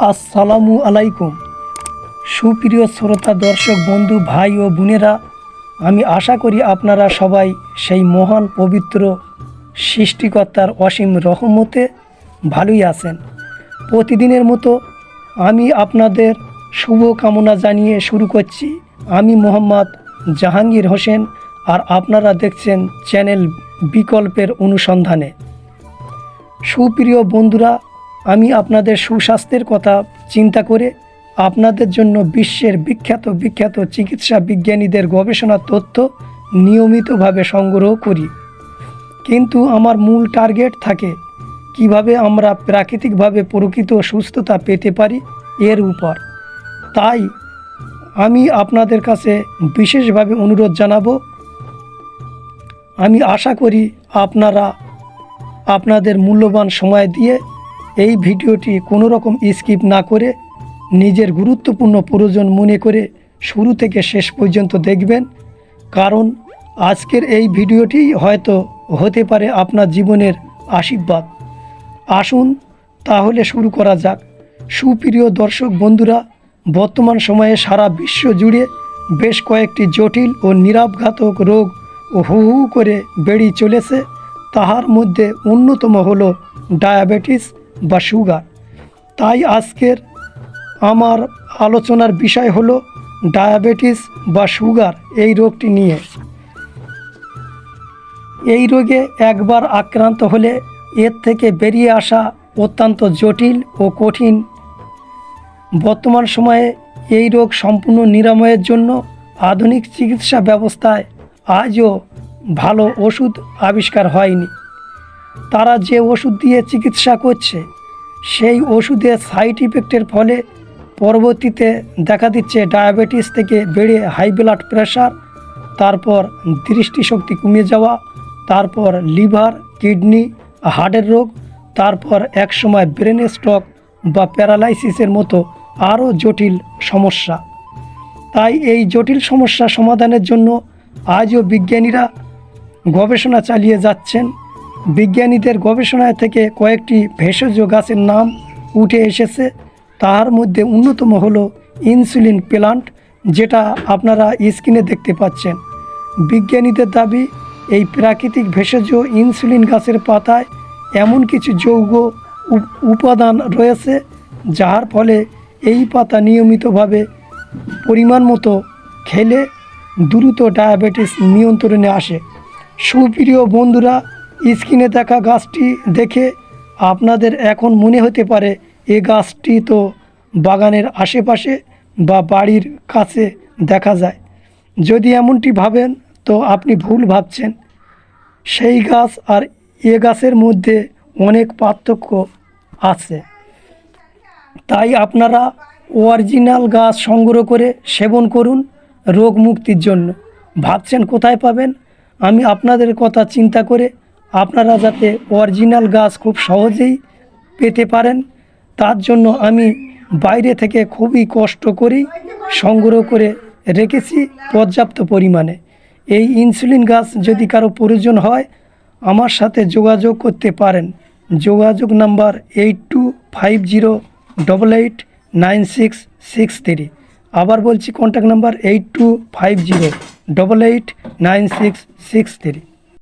আসসালামু আলাইকুম। সুপ্রিয় শ্রোতা, দর্শক বন্ধু, ভাই ও বোনেরা, আমি আশা করি আপনারা সবাই সেই মহান পবিত্র সৃষ্টিকর্তার অসীম রহমতে ভালোই আছেন। প্রতিদিনের মতো আমি আপনাদের শুভ কামনা জানিয়ে শুরু করছি। আমি মোহাম্মদ জাহাঙ্গীর হোসেন, আর আপনারা দেখছেন চ্যানেল বিকল্পের অনুসন্ধানে। সুপ্রিয় বন্ধুরা, আমি আপনাদের সুস্বাস্থ্যের কথা চিন্তা করে আপনাদের জন্য বিশ্বের বিখ্যাত চিকিৎসা বিজ্ঞানীদের গবেষণার তথ্য নিয়মিতভাবে সংগ্রহ করি। কিন্তু আমার মূল টার্গেট থাকে কিভাবে আমরা প্রাকৃতিকভাবে প্রকৃত সুস্থতা পেতে পারি এর উপর। তাই আমি আপনাদের কাছে বিশেষভাবে অনুরোধ জানাবো। আমি আশা করি আপনারা আপনাদের মূল্যবান সময় দিয়ে এই ভিডিওটি কোনো রকম স্কিপ না করে নিজের গুরুত্বপূর্ণ প্রয়োজন মনে করে শুরু থেকে শেষ পর্যন্ত দেখবেন, কারণ আজকের এই ভিডিওটি হয়তো হতে পারে আপনার জীবনের আশীর্বাদ। আসুন তাহলে শুরু করা যাক। সুপ্রিয় দর্শক বন্ধুরা, বর্তমান সময়ে সারা বিশ্ব জুড়ে বেশ কয়েকটি জটিল ও নিরাঘাতক রোগ হু হু করে বেড়ে চলেছে। তাহার মধ্যে অন্যতম হলো ডায়াবেটিস বা সুগার। তাই আজকের আমার আলোচনার বিষয় হলো ডায়াবেটিস বা সুগার এই রোগটি নিয়ে। এই রোগে একবার আক্রান্ত হলে এর থেকে বেরিয়ে আসা অত্যন্ত জটিল ও কঠিন। বর্তমান সময়ে এই রোগ সম্পূর্ণ নিরাময়ের জন্য আধুনিক চিকিৎসা ব্যবস্থায় আজও ভালো ওষুধ আবিষ্কার হয়নি। তারা যে ওষুধ দিয়ে চিকিৎসা করছে সেই ওষুধের সাইড ইফেক্টের ফলে পরবর্তীতে দেখা দিচ্ছে ডায়াবেটিস থেকে বেড়ে হাই ব্লাড প্রেশার, তারপর দৃষ্টিশক্তি কমে যাওয়া, তারপর লিভার, কিডনি, হার্টের রোগ, তারপর একসময় ব্রেন স্ট্রোক বা প্যারালাইসিসের মতো আরও জটিল সমস্যা। তাই এই জটিল সমস্যা সমাধানের জন্য আজও বিজ্ঞানীরা গবেষণা চালিয়ে যাচ্ছেন। বিজ্ঞানীদের গবেষণা থেকে কয়েকটি ভেষজ গাছের নাম উঠে এসেছে। তার মধ্যে অন্যতম হলো ইনসুলিন প্ল্যান্ট, যেটা আপনারা স্ক্রিনে দেখতে পাচ্ছেন। বিজ্ঞানীদের দাবি, এই প্রাকৃতিক ভেষজ ইনসুলিন গাছের পাতায় এমন কিছু যৌগ উপাদান রয়েছে যার ফলে এই পাতা নিয়মিতভাবে পরিমাণ মতো খেলে দ্রুত ডায়াবেটিস নিয়ন্ত্রণে আসে। সুপ্রিয় বন্ধুরা, স্ক্রিনে দেখা গাছটি দেখে আপনাদের এখন মনে হতে পারে এ গাছটি তো বাগানের আশেপাশে বা বাড়ির কাছে দেখা যায়। যদি এমনটি ভাবেন তো আপনি ভুল ভাবছেন। সেই গাছ আর এ গাছের মধ্যে অনেক পার্থক্য আছে। তাই আপনারা অরিজিনাল গাছ সংগ্রহ করে সেবন করুন রোগ মুক্তির জন্য। ভাবছেন কোথায় পাবেন? আমি আপনাদের কথা চিন্তা করে আপনারা যাতে অরিজিনাল গাছ খুব সহজেই পেতে পারেন তার জন্য আমি বাইরে থেকে খুবই কষ্ট করেই সংগ্রহ করে রেখেছি পর্যাপ্ত পরিমাণে। এই ইনসুলিন গাছ যদি কারো প্রয়োজন হয় আমার সাথে যোগাযোগ করতে পারেন। যোগাযোগ নাম্বার 8250889663। আবার বলছি, কন্ট্যাক্ট নাম্বার 8250889663।